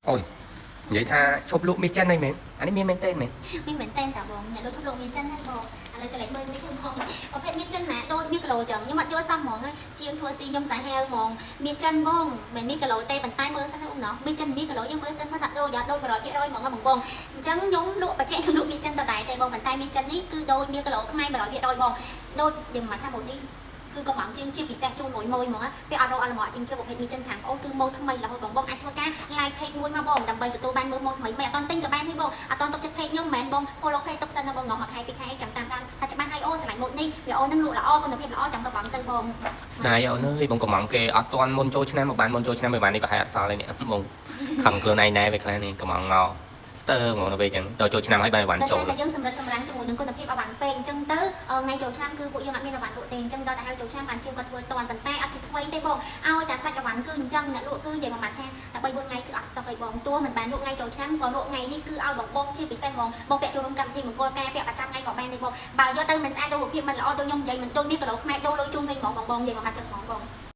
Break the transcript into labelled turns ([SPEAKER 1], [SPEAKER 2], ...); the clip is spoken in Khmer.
[SPEAKER 1] Ôi, vậy tha chụp lụa mi chân này mến, anh ấy miên tên mến.
[SPEAKER 2] មានមែនតែនតាបងអ្នកដូចឈប់លោកមានចិនហើយបងឥឡូវកន្លែងមើលនេះគឺបងប្រភេទមានចិនណាដូចមានគីឡូចឹងខ្ញុំអត់យល់សោះហ្មងជាងធ្វើស៊ីខ្ញុំសាហាវហ្មងមានចិនបងមិនមានគីឡូទេប៉ុន្តែមើលសិនអូនណោះមានចិនមានគីឡូយើងមើលសិនមកថាដូច100%ហ្មងបងអញ្ចឹងខ្ញុំលក់បច្ចេកខ្ញុំលក់មានចិនតតែទេបងប៉ុន្តែមានចិននេះគឺដូចមានគីឡូខ្មែរ100%បងដូចយើងមកថាម៉ូតនេះគឺកំងជាងជាពិសេសជូនមួយហ្មងពេលអត់រកអត់មកជាងធ្វើប្រភេទមានចិនខាងអូនគឺម៉ូតថ្មីរហូតបងអាចធ្វើការ live page មួយមកបងដើម្បីទទួលបានមើលម៉ូតថ្មីមិនអត់តទិញក៏បានទេបងអត់តទុកចិត្ត page ខ្ញុំមិនមែនបង follow page ទុកសិនណាបងងំមួយខែពីរខែចាំតាមដានថាច្បាស់ហើយអូនស្រឡាញ់ម៉ូតនេះវាអូននឹងលក់ល្អគុណភាពល្អចាំទៅបងទៅបង
[SPEAKER 1] ស្ដាយអូនអើយបងកំងគេអត់ទាន់មុនចូលឆ្នាំមកបានមុនចូលឆ្នាំមួយបាននេះប្រហែលអត់សល់ទេនេះបងខំខ្លួនឯងណែពេលខ្លះនេះកំងមកស្ទើហ្មងនៅពេលអញ្ចឹងដល់ចូលឆ្នាំហើយបានចូលតែ
[SPEAKER 2] យើងសម្រិតសម្រាំងជាមួយនឹងគុណភាពអវ៉ាន់ពេកអញ្ចឹងទៅថ្ងៃចូលឆ្នាំគឺពួកយើងអត់មានអវ៉ាន់លក់ទេអញ្ចឹងដល់តែហៅចូលឆ្នាំបានជាងគាត់ធ្វើតន់ប៉ុន្តែអត់ជាថ្មីទេបងឲ្យតែសាច់អវ៉ាន់គឺអញ្ចឹងអ្នកលក់គឺនិយាយមកថាតែ3 4ថ្ងៃគឺអត់ស្តុកឯបងតួមិនបានលក់ថ្ងៃចូលឆ្នាំក៏លក់ថ្ងៃនេះគឺឲ្យបងជាពិសេសបងពាក់ចូលរួមកម្មវិធីមង្គលការពាក់ប្រចាំថ្ងៃក៏បានទេបងបើយកទៅមិនស្អាតរូបភាពមិនល្អដូចខ្ញុំនិយាយមិនដូចមានគីឡូខ្មែរដូរលុយជុំវិញបងនិយាយមកហាត់ចិត្តបង